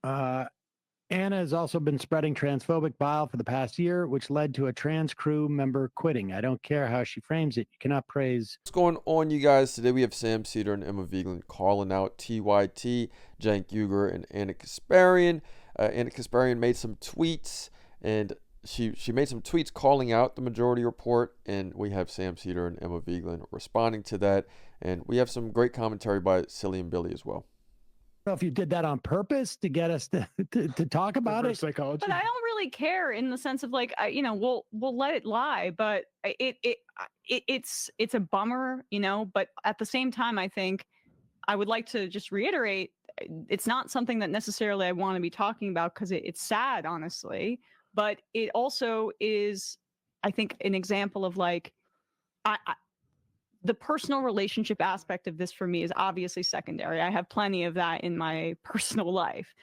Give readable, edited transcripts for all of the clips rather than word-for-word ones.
Anna has also been spreading transphobic bile for the past year, which led to a trans crew member quitting. I don't care how she frames it. You cannot praise. What's going on, you guys? Today we have Sam Cedar and Emma Vigeland calling out TYT, Cenk Uygur, and Anna Kasparian. Anna Kasparian made some tweets, and she made some tweets calling out the Majority Report, and we have Sam Cedar and Emma Vigeland responding to that, and we have some great commentary by Silly and Billy as well. I don't know if you did that on purpose to get us to talk about it. Psychology. But I don't really care in the sense of like, we'll let it lie, but it's a bummer, but at the same time, I think I would like to just reiterate, it's not something that necessarily I want to be talking about because it's sad, honestly, but it also is, I think, an example of like, the personal relationship aspect of this for me is obviously secondary. I have plenty of that in my personal life.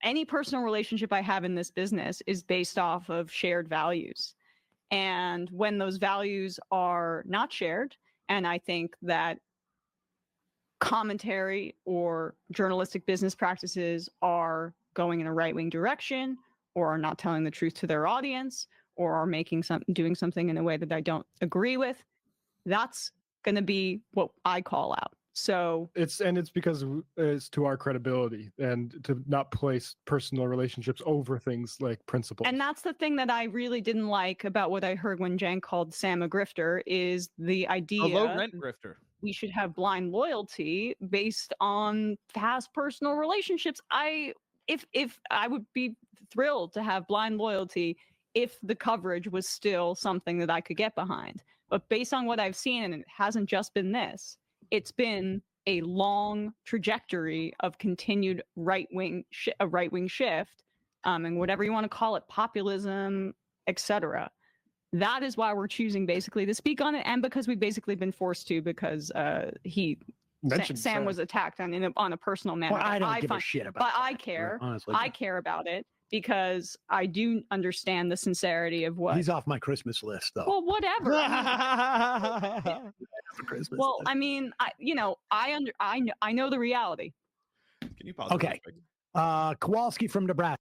Any personal relationship I have in this business is based off of shared values. And when those values are not shared, and I think that commentary or journalistic business practices are going in a right-wing direction, or are not telling the truth to their audience, or are doing something in a way that I don't agree with, that's going to be what I call out. So it's because it's to our credibility and to not place personal relationships over things like principles. And that's the thing that I really didn't like about what I heard when Cenk called Sam a grifter is the idea a low rent grifter. We should have blind loyalty based on past personal relationships. If I would be thrilled to have blind loyalty if the coverage was still something that I could get behind. But based on what I've seen, and it hasn't just been this, it's been a long trajectory of continued right-wing shift, and whatever you want to call it, populism, etc. That is why we're choosing basically to speak on it, and because we've basically been forced to because Sam was attacked on a personal manner. Well, I don't give a shit about but I care. Honestly, I care about it. Because I do understand the sincerity of what he's off my Christmas list, though. Well, whatever. Well, I mean, I know the reality. Can you pause? Okay, Kowalski from Nebraska,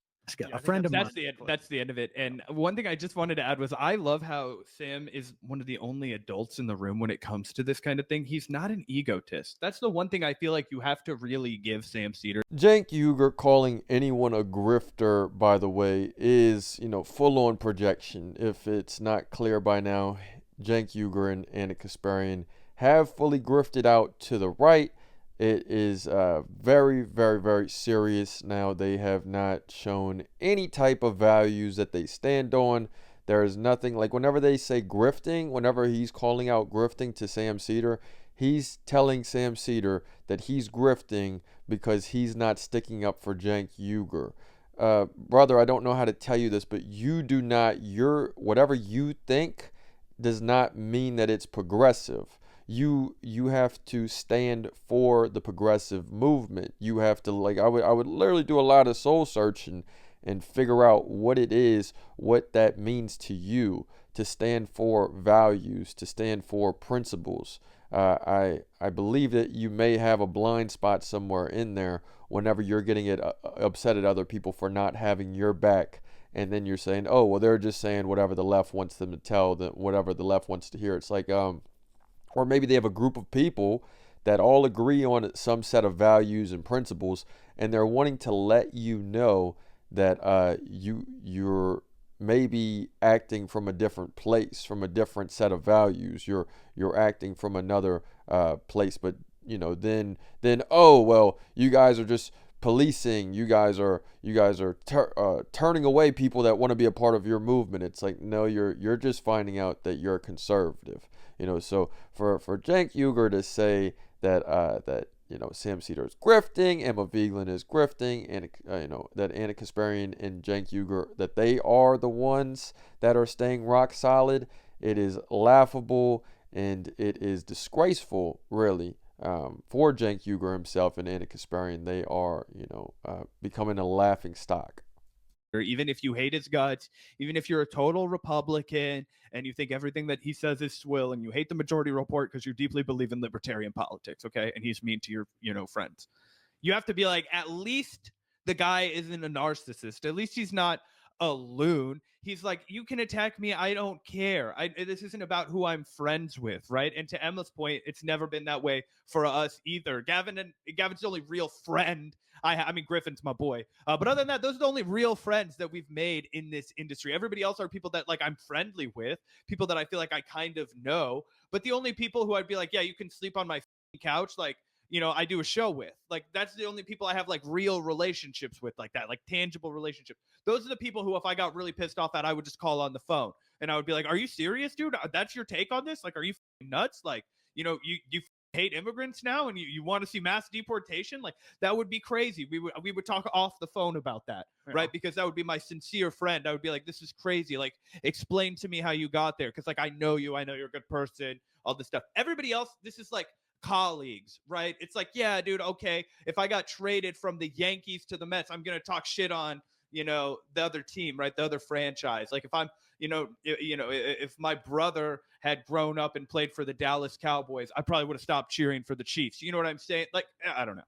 a friend of mine. That's the end of it. And one thing I just wanted to add was I love how Sam is one of the only adults in the room when it comes to this kind of thing. He's not an egotist. That's the one thing I feel like you have to really give Sam Cedar. Cenk Uygur calling anyone a grifter, by the way, is, full-on projection. If it's not clear by now, Cenk Uygur and Anna Kasparian have fully grifted out to the right. It is very, very, very serious now. They have not shown any type of values that they stand on. There is nothing, like whenever they say grifting, whenever he's calling out grifting to Sam Cedar, he's telling Sam Cedar that he's grifting because he's not sticking up for Cenk Uygur. Brother, I don't know how to tell you this, but whatever you think does not mean that it's progressive. You have to stand for the progressive movement. You have to, I would literally do a lot of soul searching and figure out what it is, what that means to you, to stand for values, to stand for principles. I believe that you may have a blind spot somewhere in there whenever you're getting upset at other people for not having your back. And then you're saying, oh, well, they're just saying whatever the left wants them to tell them, whatever the left wants to hear. It's like, or maybe they have a group of people that all agree on some set of values and principles, and they're wanting to let you know that you're maybe acting from a different place, from a different set of values. You're acting from another place, but then oh well, you guys are just policing. You guys are turning away people that want to be a part of your movement. It's like, no, you're just finding out that you're conservative. So for Cenk Uygur to say that Sam Cedar is grifting, Emma Vigeland is grifting, and that Anna Kasparian and Cenk Uygur, that they are the ones that are staying rock solid, it is laughable and it is disgraceful, really, for Cenk Uygur himself and Anna Kasparian. They are, becoming a laughing stock. Even if you hate his guts, even if you're a total Republican and you think everything that he says is swill and you hate the Majority Report because you deeply believe in libertarian politics, okay, and he's mean to your, friends, you have to be like, at least the guy isn't a narcissist. At least he's not a loon. He's like, you can attack me, I don't care. This isn't about who I'm friends with, right? And to Emma's point, it's never been that way for us either. Gavin's the only real friend I mean, Griffin's my boy. But other than that, those are the only real friends that we've made in this industry. Everybody else are people that like I'm friendly with, people that I feel like I kind of know. But the only people who I'd be like, yeah, you can sleep on my couch, like, you know, I do a show with. Like, that's the only people I have like real relationships with, like that, like tangible relationships. Those are the people who, if I got really pissed off at, I would just call on the phone and I would be like, are you serious, dude? That's your take on this? Like, are you nuts? Like, you know, you hate immigrants now and you want to see mass deportation? Like, that would be crazy. We would talk off the phone about that, right? Because that would be my sincere friend. I would be like, this is crazy. Like, explain to me how you got there. Because like, I know you're a good person, all this stuff. Everybody else, this is like colleagues, right? It's like, yeah, dude, okay, if I got traded from the Yankees to the Mets, I'm gonna talk shit on, you know, the other team, right? The other franchise. Like, if I'm, if my brother had grown up and played for the Dallas Cowboys, I probably would have stopped cheering for the Chiefs. You know what I'm saying? Like, I don't know.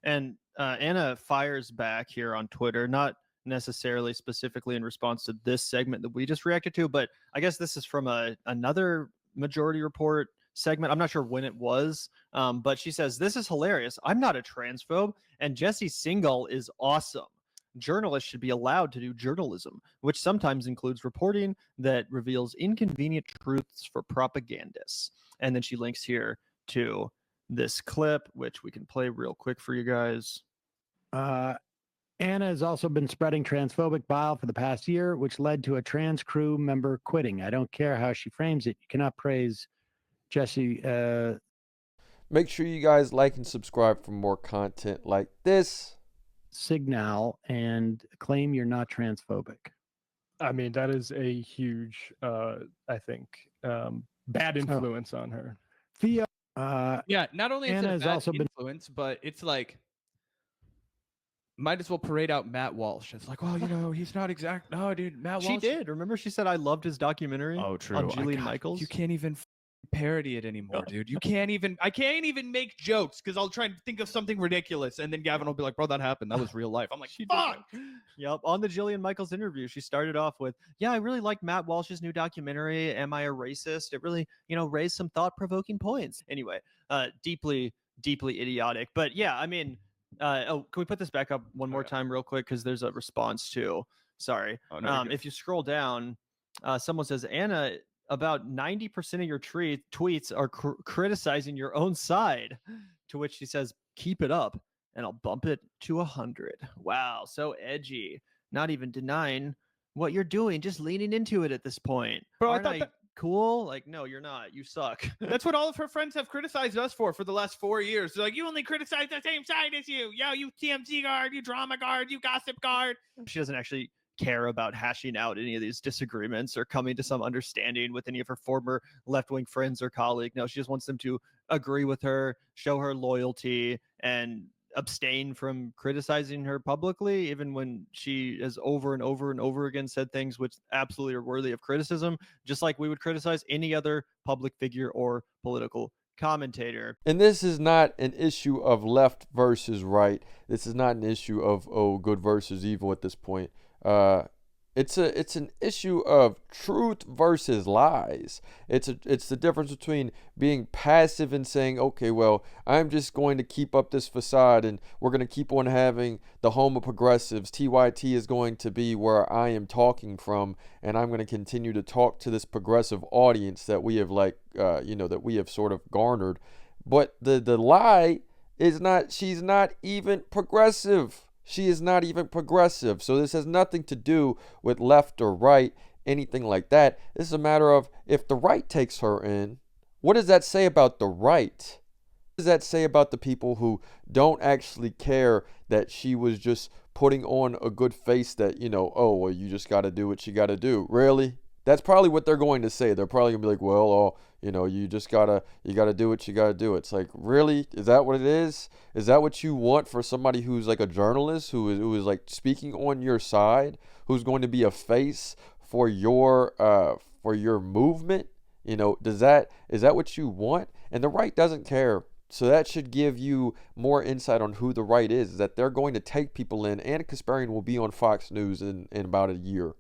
And Anna fires back here on Twitter, not necessarily specifically in response to this segment that we just reacted to, but I guess this is from another Majority Report segment. I'm not sure when it was, but she says, this is hilarious. I'm not a transphobe, and Jesse Singal is awesome. Journalists should be allowed to do journalism, which sometimes includes reporting that reveals inconvenient truths for propagandists. And then she links here to this clip, which we can play real quick for you guys. Anna has also been spreading transphobic bile for the past year, which led to a trans crew member quitting. I don't care how she frames it. You cannot praise Jesse. Make sure you guys like and subscribe for more content like this. Signal and claim you're not transphobic. I mean, that is a huge, I think, bad influence on her. Theo, yeah, not only is Anna it a has bad also been influence, but it's like, might as well parade out Matt Walsh. It's like, well, you know, he's not exact. No, dude, Matt Walsh. She did. Remember, she said I loved his documentary. Oh, true. On Jillian Michaels. You can't even parody it anymore, dude. You can't even. I can't even make jokes because I'll try and think of something ridiculous, and then Gavin will be like, "Bro, that happened. That was real life." I'm like, "Fuck." Yep. On the Jillian Michaels interview, she started off with, "Yeah, I really like Matt Walsh's new documentary. Am I a racist? It really, raised some thought-provoking points." Anyway, deeply, deeply idiotic. But yeah, I mean. Can we put this back up one more time real quick? Because there's a response to, sorry. Oh, no, if you scroll down, someone says, Anna, about 90% of your tweets are criticizing your own side. To which she says, keep it up and I'll bump it to 100. Wow, so edgy. Not even denying what you're doing, just leaning into it at this point. Bro, Aren't I thought that cool? Like, no, you're not. You suck. That's what all of her friends have criticized us for the last 4 years. They're like, you only criticize the same side as you. Yo, you TMZ guard, you drama guard, you gossip guard. She doesn't actually care about hashing out any of these disagreements or coming to some understanding with any of her former left-wing friends or colleagues. No, she just wants them to agree with her, show her loyalty, and abstain from criticizing her publicly, even when she has over and over and over again said things which absolutely are worthy of criticism, just like we would criticize any other public figure or political commentator. And this is not an issue of left versus right. This is not an issue of good versus evil at this point. It's an issue of truth versus lies. It's the difference between being passive and saying, okay, well, I'm just going to keep up this facade and we're going to keep on having the home of progressives. TYT is going to be where I am talking from, and I'm going to continue to talk to this progressive audience that we have that we have sort of garnered. But the lie is not, she's not even progressive. She is not even progressive. So this has nothing to do with left or right, anything like that. This is a matter of, if the right takes her in, what does that say about the right? What does that say about the people who don't actually care that she was just putting on a good face that, oh, well, you just got to do what you got to do? Really? That's probably what they're going to say. They're probably going to be like, well, you got to do what you got to do. It's like, really? Is that what it is? Is that what you want for somebody who's like a journalist, who is like speaking on your side, who's going to be a face for your movement? Is that what you want? And the right doesn't care. So that should give you more insight on who the right is that they're going to take people in. Anna Kasparian will be on Fox News in about a year.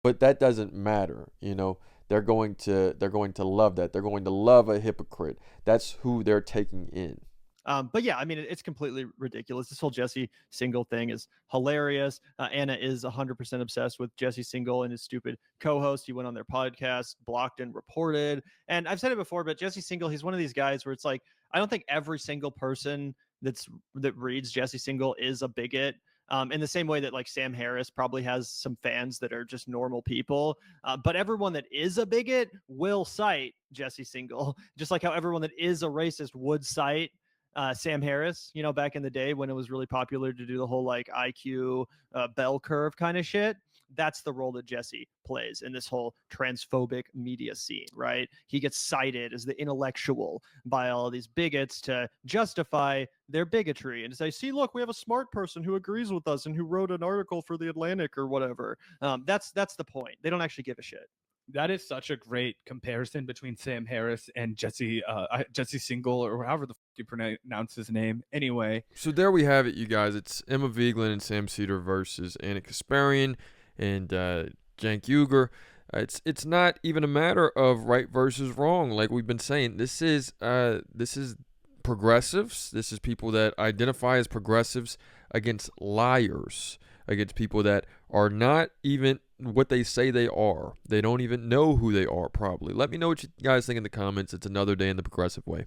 But that doesn't matter, you know. They're going to love that. They're going to love a hypocrite. That's who they're taking in. But yeah, I mean, it's completely ridiculous. This whole Jesse Single thing is hilarious. Anna is 100% obsessed with Jesse Single and his stupid co-host. He went on their podcast, blocked and reported. And I've said it before, but Jesse Single, he's one of these guys where it's like, I don't think every single person that reads Jesse Single is a bigot. In the same way that like Sam Harris probably has some fans that are just normal people. But everyone that is a bigot will cite Jesse Single, just like how everyone that is a racist would cite Sam Harris, you know, back in the day when it was really popular to do the whole like IQ bell curve kind of shit. That's the role that Jesse plays in this whole transphobic media scene, right? He gets cited as the intellectual by all of these bigots to justify their bigotry and to say, see, look, we have a smart person who agrees with us and who wrote an article for the Atlantic or whatever. That's the point. They don't actually give a shit. That is such a great comparison between Sam Harris and Jesse Single, or however the f you pronounce his name. Anyway, so there we have it, you guys. It's Emma Vigeland and Sam Cedar versus Anna Kasparian and Cenk Uygur. It's not even a matter of right versus wrong, like we've been saying. This is progressives. This is people that identify as progressives against liars, against people that are not even what they say they are. They don't even know who they are, probably. Let me know what you guys think in the comments. It's another day in the progressive way.